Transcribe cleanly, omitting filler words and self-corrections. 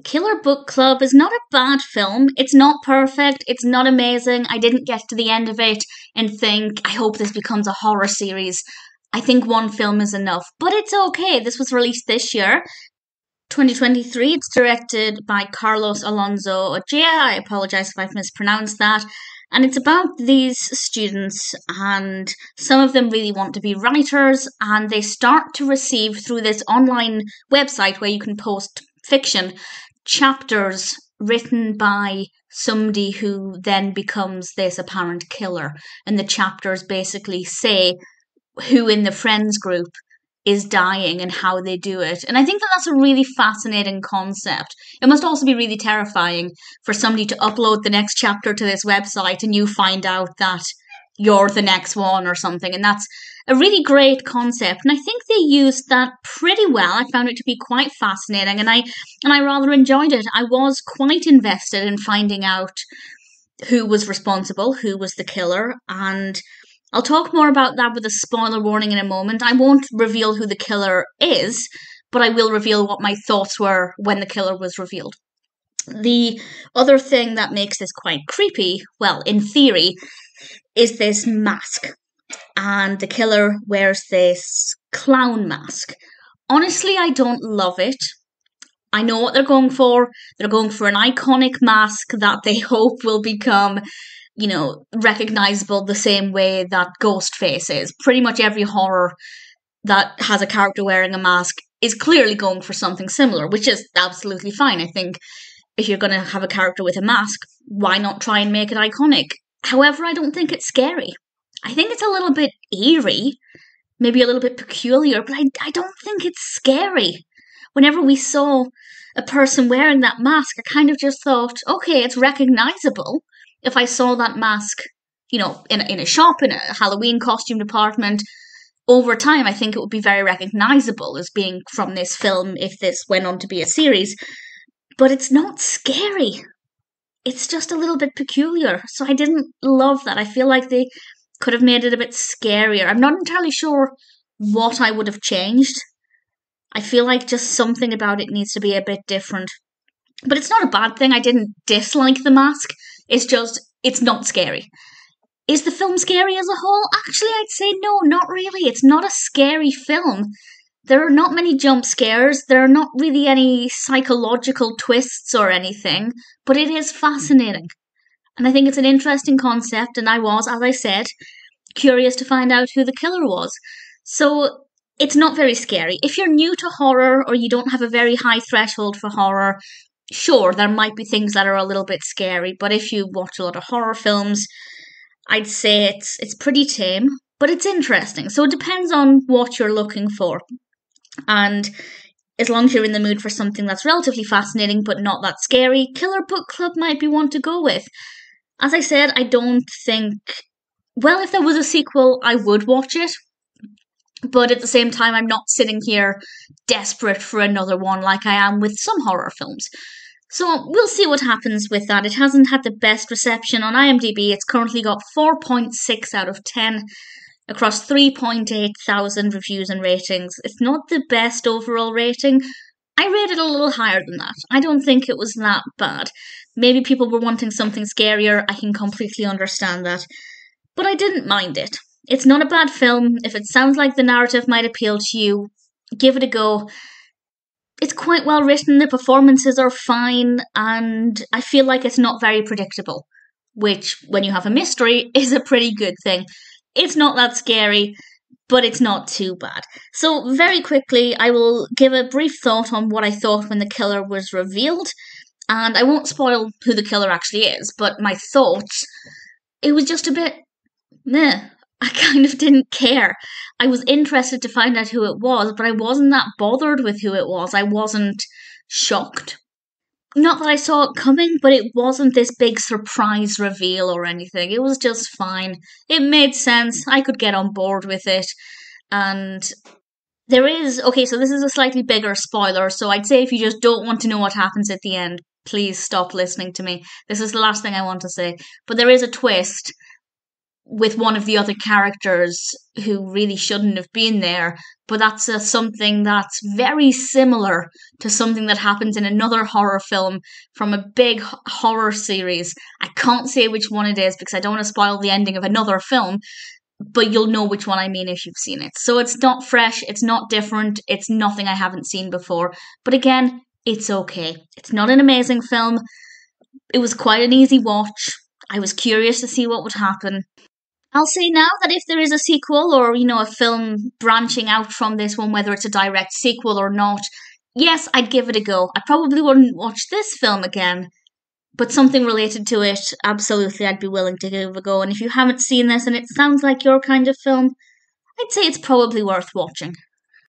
Killer Book Club is not a bad film. It's not perfect. It's not amazing. I didn't get to the end of it and think, I hope this becomes a horror series. I think one film is enough. But it's okay. This was released this year, 2023. It's directed by Carlos Alonso Ojea. I apologize if I've mispronounced that. And it's about these students, and some of them really want to be writers, and they start to receive through this online website where you can post fiction, chapters written by somebody who then becomes this apparent killer. And the chapters basically say who in the friends group is dying and how they do it. And I think that that's a really fascinating concept. It must also be really terrifying for somebody to upload the next chapter to this website and you find out that you're the next one or something. And that's a really great concept. And I think they used that pretty well. I found it to be quite fascinating and I rather enjoyed it. I was quite invested in finding out who was responsible, who was the killer, and I'll talk more about that with a spoiler warning in a moment. I won't reveal who the killer is, but I will reveal what my thoughts were when the killer was revealed. The other thing that makes this quite creepy, well, in theory, is this mask. And the killer wears this clown mask. Honestly, I don't love it. I know what they're going for. They're going for an iconic mask that they hope will become, recognizable the same way that Ghostface is. Pretty much every horror that has a character wearing a mask is clearly going for something similar, which is absolutely fine. I think if you're going to have a character with a mask, why not try and make it iconic? However, I don't think it's scary. I think it's a little bit eerie, maybe a little bit peculiar, but I don't think it's scary. Whenever we saw a person wearing that mask, I kind of just thought, okay, it's recognizable. If I saw that mask, in a shop, in a Halloween costume department, over time, I think it would be very recognizable as being from this film if this went on to be a series. But it's not scary. It's just a little bit peculiar. So I didn't love that. I feel like they could have made it a bit scarier. I'm not entirely sure what I would have changed. I feel like just something about it needs to be a bit different. But it's not a bad thing. I didn't dislike the mask. It's just, it's not scary. Is the film scary as a whole? Actually, I'd say no, not really. It's not a scary film. There are not many jump scares. There are not really any psychological twists or anything. But it is fascinating. And I think it's an interesting concept. And I was, as I said, curious to find out who the killer was. So it's not very scary. If you're new to horror or you don't have a very high threshold for horror, sure, there might be things that are a little bit scary, but if you watch a lot of horror films, I'd say it's pretty tame, but it's interesting. So it depends on what you're looking for. And as long as you're in the mood for something that's relatively fascinating but not that scary, Killer Book Club might be one to go with. As I said, I don't think... Well, if there was a sequel, I would watch it. But at the same time, I'm not sitting here desperate for another one like I am with some horror films. So we'll see what happens with that. It hasn't had the best reception on IMDb. It's currently got 4.6 out of 10 across 3.8 thousand reviews and ratings. It's not the best overall rating. I rated a little higher than that. I don't think it was that bad. Maybe people were wanting something scarier. I can completely understand that. But I didn't mind it. It's not a bad film. If it sounds like the narrative might appeal to you, give it a go. It's quite well written, the performances are fine, and I feel like it's not very predictable, which, when you have a mystery, is a pretty good thing. It's not that scary, but it's not too bad. So, very quickly, I will give a brief thought on what I thought when the killer was revealed, and I won't spoil who the killer actually is, but my thoughts, it was just a bit meh. I kind of didn't care. I was interested to find out who it was, but I wasn't that bothered with who it was. I wasn't shocked. Not that I saw it coming, but it wasn't this big surprise reveal or anything. It was just fine. It made sense. I could get on board with it. And there is... Okay, so this is a slightly bigger spoiler, so I'd say if you just don't want to know what happens at the end, please stop listening to me. This is the last thing I want to say. But there is a twist with one of the other characters who really shouldn't have been there, but that's something that's very similar to something that happens in another horror film from a big horror series. I can't say which one it is because I don't want to spoil the ending of another film, but you'll know which one I mean if you've seen it. So it's not fresh, it's not different, it's nothing I haven't seen before. But again, it's okay. It's not an amazing film. It was quite an easy watch. I was curious to see what would happen. I'll say now that if there is a sequel or, a film branching out from this one, whether it's a direct sequel or not, yes, I'd give it a go. I probably wouldn't watch this film again, but something related to it, absolutely, I'd be willing to give a go. And if you haven't seen this and it sounds like your kind of film, I'd say it's probably worth watching.